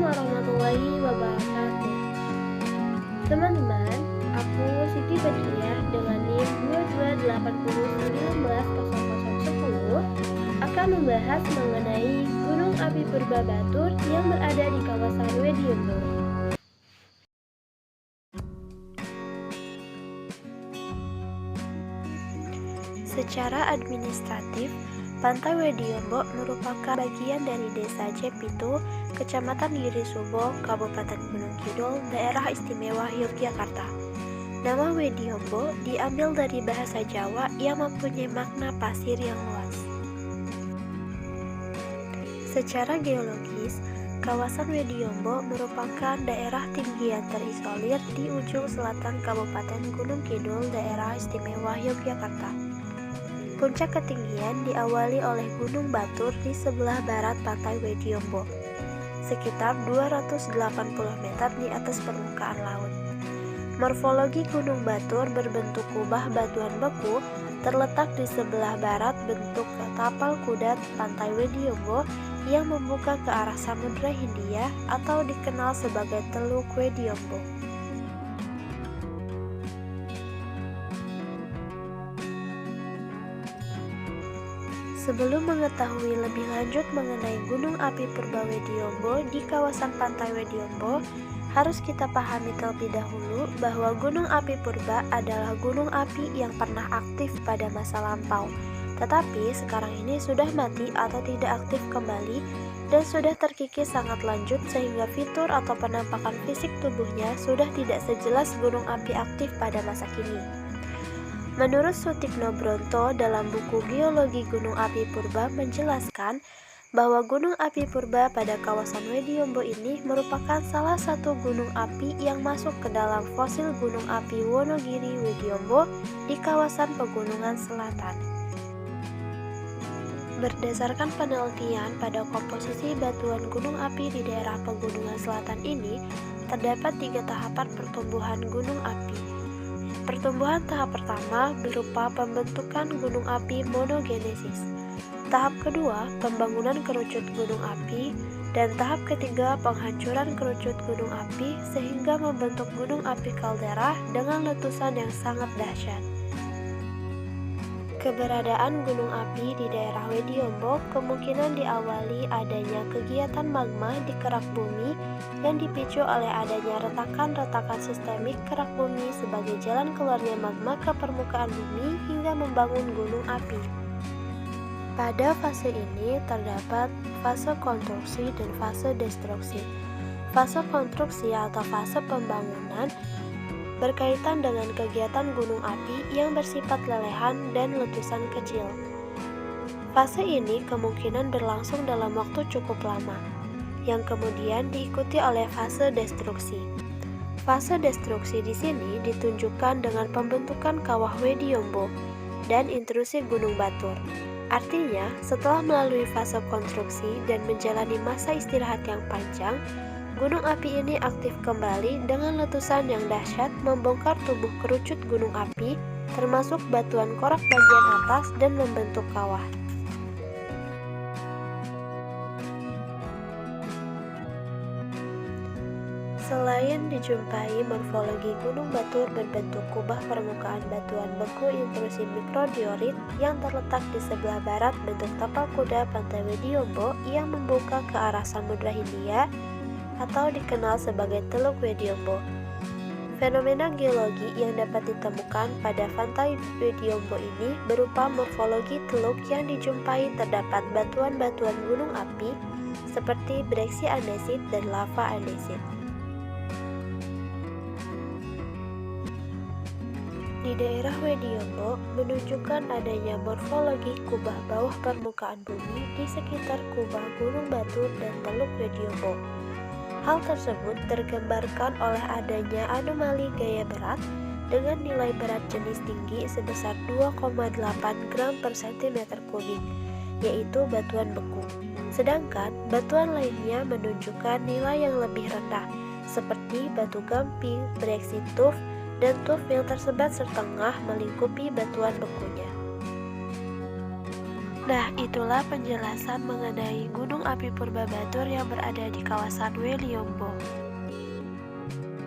warahmatullahi wabarakatuh. Teman-teman, aku Siti Badriah dengan NIM 2280190010 akan membahas mengenai Gunung Api Purba Batur yang berada di kawasan Wediombo. Secara administratif, Pantai Wediombo merupakan bagian dari Desa Jepitu, Kecamatan Girisubo, Kabupaten Gunung Kidul, Daerah Istimewa Yogyakarta. Nama Wediombo diambil dari bahasa Jawa yang mempunyai makna pasir yang luas. Secara geologis, kawasan Wediombo merupakan daerah tinggi yang terisolir di ujung selatan Kabupaten Gunung Kidul, Daerah Istimewa Yogyakarta. Puncak ketinggian diawali oleh Gunung Batur di sebelah barat pantai Wediombo, sekitar 280 meter di atas permukaan laut. Morfologi Gunung Batur berbentuk kubah batuan beku terletak di sebelah barat bentuk tapal kuda pantai Wediombo yang membuka ke arah Samudra Hindia atau dikenal sebagai Teluk Wediombo. Sebelum mengetahui lebih lanjut mengenai Gunung Api Purba Wediombo di kawasan pantai Wediombo, harus kita pahami terlebih dahulu bahwa Gunung Api Purba adalah gunung api yang pernah aktif pada masa lampau, tetapi sekarang ini sudah mati atau tidak aktif kembali dan sudah terkikis sangat lanjut sehingga fitur atau penampakan fisik tubuhnya sudah tidak sejelas gunung api aktif pada masa kini. Menurut Sutikno Bronto dalam buku Geologi Gunung Api Purba menjelaskan bahwa Gunung Api Purba pada kawasan Wediombo ini merupakan salah satu gunung api yang masuk ke dalam fosil Gunung Api Wonogiri Wediombo di kawasan Pegunungan Selatan. Berdasarkan penelitian pada komposisi batuan gunung api di daerah Pegunungan Selatan ini, terdapat 3 tahapan pertumbuhan gunung api. Pertumbuhan tahap pertama berupa pembentukan gunung api monogenesis. Tahap kedua, pembangunan kerucut gunung api, dan tahap ketiga, penghancuran kerucut gunung api sehingga membentuk gunung api kaldera dengan letusan yang sangat dahsyat. Keberadaan gunung api di daerah Wediombo kemungkinan diawali adanya kegiatan magma di kerak bumi yang dipicu oleh adanya retakan-retakan sistemik kerak bumi sebagai jalan keluarnya magma ke permukaan bumi hingga membangun gunung api. Pada fase ini terdapat fase konstruksi dan fase destruksi. Fase konstruksi atau fase pembangunan berkaitan dengan kegiatan gunung api yang bersifat lelehan dan letusan kecil. Fase ini kemungkinan berlangsung dalam waktu cukup lama, yang kemudian diikuti oleh fase destruksi. Fase destruksi di sini ditunjukkan dengan pembentukan kawah Wediombo dan intrusi Gunung Batur. Artinya, setelah melalui fase konstruksi dan menjalani masa istirahat yang panjang, gunung api ini aktif kembali dengan letusan yang dahsyat membongkar tubuh kerucut gunung api, termasuk batuan korak bagian atas dan membentuk kawah. Selain dijumpai morfologi Gunung Batur berbentuk kubah permukaan batuan beku intrusi mikrodiorit yang terletak di sebelah barat bentuk tapal kuda pantai Wediombo yang membuka ke arah Samudra Hindia atau dikenal sebagai Teluk Wediombo. Fenomena geologi yang dapat ditemukan pada pantai Wediombo ini berupa morfologi teluk yang dijumpai terdapat batuan-batuan gunung api seperti breksi andesit dan lava andesit. Di daerah Wediombo menunjukkan adanya morfologi kubah bawah permukaan bumi di sekitar kubah Gunung Batur dan Teluk Wediombo. Hal tersebut tergambarkan oleh adanya anomali gaya berat dengan nilai berat jenis tinggi sebesar 2,8 gram per cm kubik, yaitu batuan beku. Sedangkan batuan lainnya menunjukkan nilai yang lebih rendah, seperti batu gamping, breksi tuf, dan tuf yang tersebar setengah melingkupi batuan bekunya. Nah, itulah penjelasan mengenai Gunung Api Purba Batur yang berada di kawasan Weliombo.